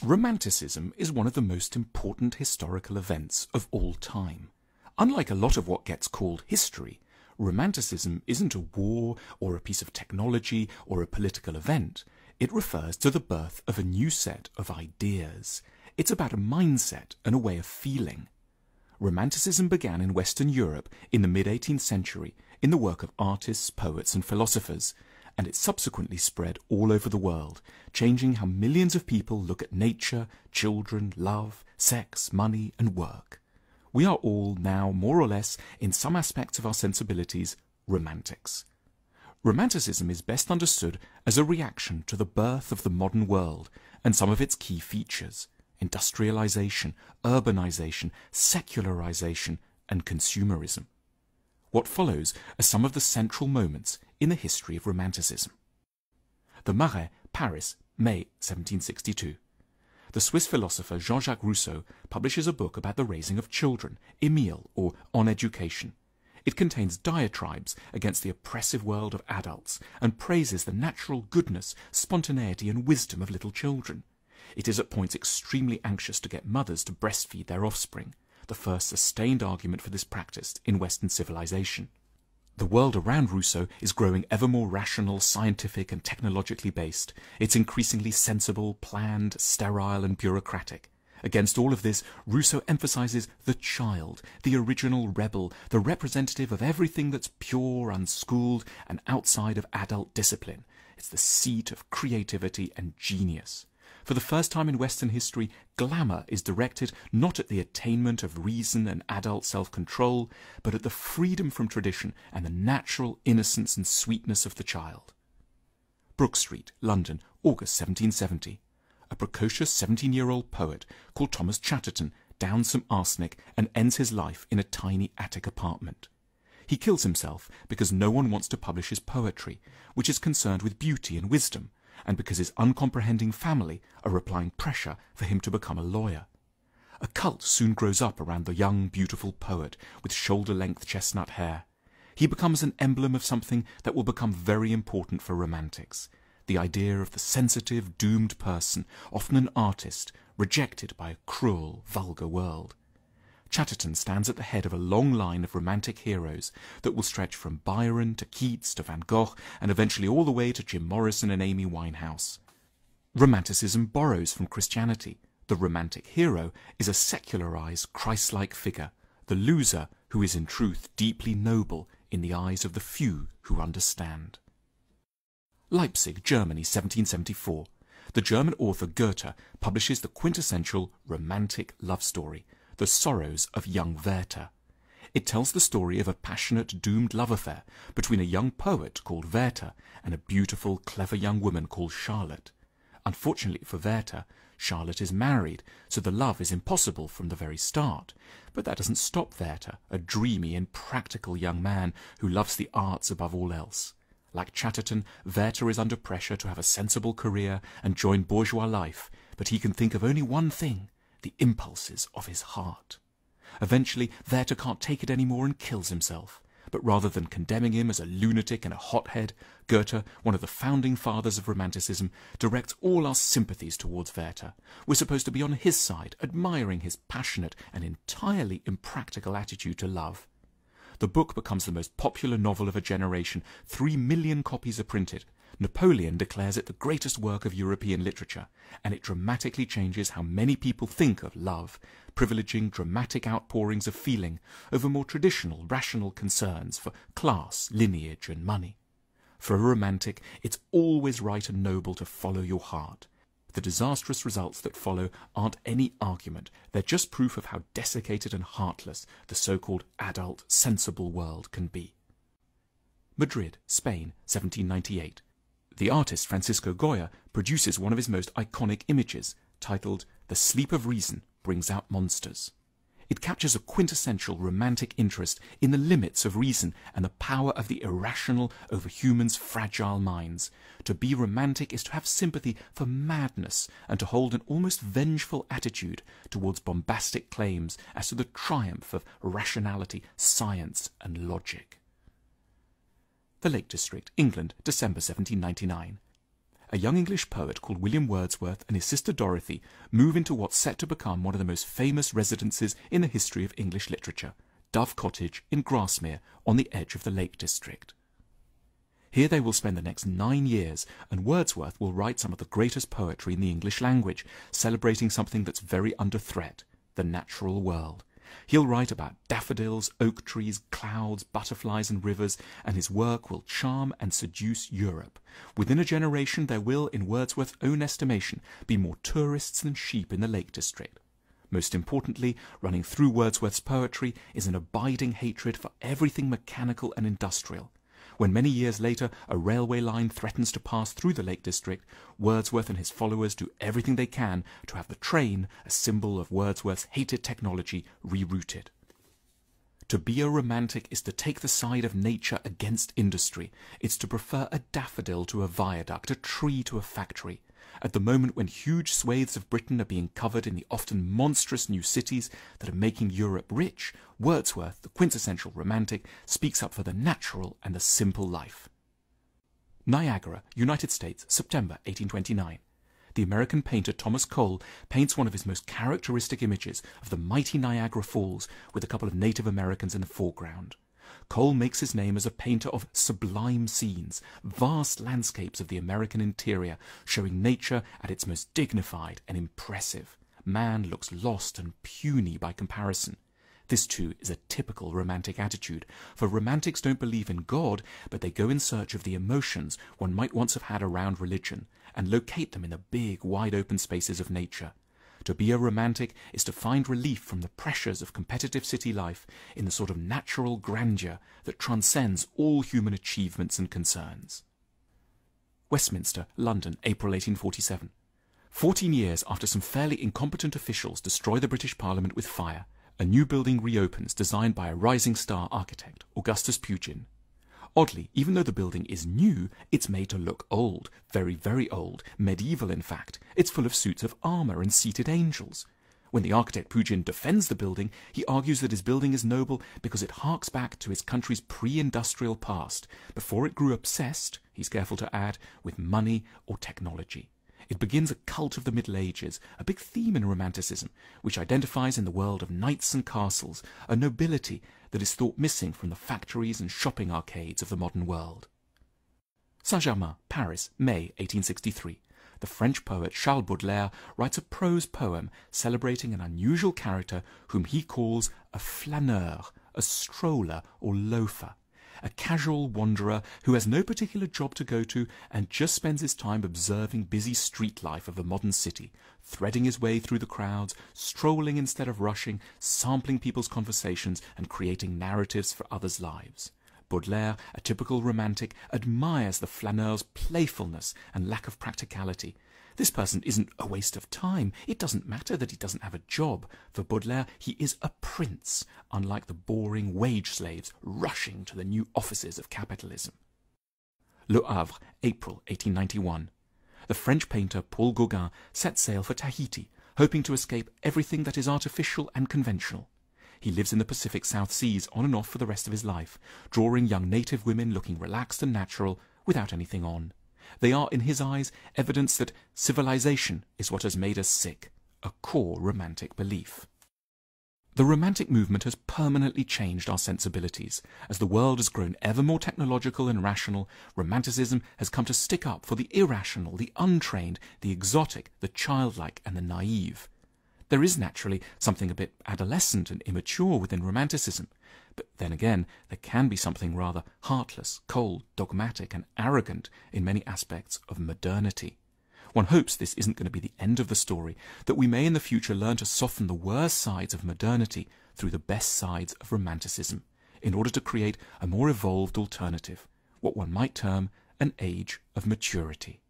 Romanticism is one of the most important historical events of all time. Unlike a lot of what gets called history, Romanticism isn't a war or a piece of technology or a political event. It refers to the birth of a new set of ideas. It's about a mindset and a way of feeling. Romanticism began in Western Europe in the mid-18th century in the work of artists, poets and philosophers, and it subsequently spread all over the world, changing how millions of people look at nature, children, love, sex, money and work. We are all now, more or less, in some aspects of our sensibilities, romantics. Romanticism is best understood as a reaction to the birth of the modern world and some of its key features: industrialization, urbanization, secularization, and consumerism. What follows are some of the central moments in the history of Romanticism. The Marais, Paris, May 1762. The Swiss philosopher Jean-Jacques Rousseau publishes a book about the raising of children, Émile, or On Education. It contains diatribes against the oppressive world of adults and praises the natural goodness, spontaneity and wisdom of little children. It is at points extremely anxious to get mothers to breastfeed their offspring, the first sustained argument for this practice in Western civilization. The world around Rousseau is growing ever more rational, scientific and technologically based. It's increasingly sensible, planned, sterile and bureaucratic. Against all of this, Rousseau emphasizes the child, the original rebel, the representative of everything that's pure, unschooled and outside of adult discipline. It's the seat of creativity and genius. For the first time in Western history, glamour is directed not at the attainment of reason and adult self-control, but at the freedom from tradition and the natural innocence and sweetness of the child. Brook Street, London, August 1770. A precocious 17-year-old poet called Thomas Chatterton downs some arsenic and ends his life in a tiny attic apartment. He kills himself because no one wants to publish his poetry, which is concerned with beauty and wisdom, and because his uncomprehending family are applying pressure for him to become a lawyer. A cult soon grows up around the young, beautiful poet with shoulder-length chestnut hair. He becomes an emblem of something that will become very important for romantics: the idea of the sensitive, doomed person, often an artist, rejected by a cruel, vulgar world. Chatterton stands at the head of a long line of romantic heroes that will stretch from Byron to Keats to Van Gogh and eventually all the way to Jim Morrison and Amy Winehouse. Romanticism borrows from Christianity. The romantic hero is a secularized, Christ-like figure, the loser who is in truth deeply noble in the eyes of the few who understand. Leipzig, Germany, 1774. The German author Goethe publishes the quintessential romantic love story, The Sorrows of Young Werther. It tells the story of a passionate, doomed love affair between a young poet called Werther and a beautiful, clever young woman called Charlotte. Unfortunately for Werther, Charlotte is married, so the love is impossible from the very start. But that doesn't stop Werther, a dreamy, impractical young man who loves the arts above all else. Like Chatterton, Werther is under pressure to have a sensible career and join bourgeois life, but he can think of only one thing: the impulses of his heart. Eventually, Werther can't take it anymore and kills himself. But rather than condemning him as a lunatic and a hothead, Goethe, one of the founding fathers of Romanticism, directs all our sympathies towards Werther. We're supposed to be on his side, admiring his passionate and entirely impractical attitude to love. The book becomes the most popular novel of a generation. 3 million copies are printed. Napoleon declares it the greatest work of European literature, and it dramatically changes how many people think of love, privileging dramatic outpourings of feeling over more traditional, rational concerns for class, lineage and money. For a romantic, it's always right and noble to follow your heart. The disastrous results that follow aren't any argument, they're just proof of how desiccated and heartless the so-called adult, sensible world can be. Madrid, Spain, 1798. The artist Francisco Goya produces one of his most iconic images, titled "The Sleep of Reason Brings Out Monsters." It captures a quintessential romantic interest in the limits of reason and the power of the irrational over humans' fragile minds. To be romantic is to have sympathy for madness and to hold an almost vengeful attitude towards bombastic claims as to the triumph of rationality, science and logic. The Lake District, England, December 1799. a young English poet called William Wordsworth and his sister Dorothy move into what's set to become one of the most famous residences in the history of English literature, Dove Cottage in Grasmere on the edge of the Lake District. Here they will spend the next 9 years, and Wordsworth will write some of the greatest poetry in the English language, celebrating something that's very under threat, the natural world. He'll write about daffodils, oak trees, clouds, butterflies and rivers, and his work will charm and seduce Europe. Within a generation there will, in Wordsworth's own estimation, be more tourists than sheep in the Lake District. Most importantly, running through Wordsworth's poetry is an abiding hatred for everything mechanical and industrial. When many years later a railway line threatens to pass through the Lake District, Wordsworth and his followers do everything they can to have the train, a symbol of Wordsworth's hated technology, rerouted. To be a romantic is to take the side of nature against industry. It's to prefer a daffodil to a viaduct, a tree to a factory. At the moment when huge swathes of Britain are being covered in the often monstrous new cities that are making Europe rich, Wordsworth, the quintessential romantic, speaks up for the natural and the simple life. Niagara, United States, September 1829. The American painter Thomas Cole paints one of his most characteristic images of the mighty Niagara Falls with a couple of Native Americans in the foreground. Cole makes his name as a painter of sublime scenes, vast landscapes of the American interior, showing nature at its most dignified and impressive. Man looks lost and puny by comparison. This too is a typical romantic attitude, for romantics don't believe in God, but they go in search of the emotions one might once have had around religion, and locate them in the big, wide-open spaces of nature. To be a romantic is to find relief from the pressures of competitive city life in the sort of natural grandeur that transcends all human achievements and concerns. Westminster, London, April 1847. 14 years after some fairly incompetent officials destroy the British Parliament with fire, a new building reopens designed by a rising star architect, Augustus Pugin. Oddly, even though the building is new, it's made to look old, very, very old, medieval in fact. It's full of suits of armour and seated angels. When the architect Pugin defends the building, he argues that his building is noble because it harks back to his country's pre-industrial past, before it grew obsessed, he's careful to add, with money or technology. It begins a cult of the Middle Ages, a big theme in Romanticism, which identifies in the world of knights and castles, a nobility that is thought missing from the factories and shopping arcades of the modern world. Saint-Germain, Paris, May 1863. The French poet Charles Baudelaire writes a prose poem celebrating an unusual character whom he calls a flâneur, a stroller or loafer. A casual wanderer who has no particular job to go to and just spends his time observing busy street life of the modern city, threading his way through the crowds, strolling instead of rushing, sampling people's conversations and creating narratives for others' lives. Baudelaire, a typical romantic, admires the flaneur's playfulness and lack of practicality. This person isn't a waste of time. It doesn't matter that he doesn't have a job. For Baudelaire, he is a prince, unlike the boring wage slaves rushing to the new offices of capitalism. Le Havre, April 1891. The French painter Paul Gauguin sets sail for Tahiti, hoping to escape everything that is artificial and conventional. He lives in the Pacific South Seas on and off for the rest of his life, drawing young native women looking relaxed and natural without anything on. They are, in his eyes, evidence that civilization is what has made us sick, a core romantic belief. The romantic movement has permanently changed our sensibilities. As the world has grown ever more technological and rational, romanticism has come to stick up for the irrational, the untrained, the exotic, the childlike and the naive. There is naturally something a bit adolescent and immature within romanticism, but then again there can be something rather heartless, cold, dogmatic and arrogant in many aspects of modernity. One hopes this isn't going to be the end of the story, that we may in the future learn to soften the worst sides of modernity through the best sides of romanticism, in order to create a more evolved alternative, what one might term an age of maturity.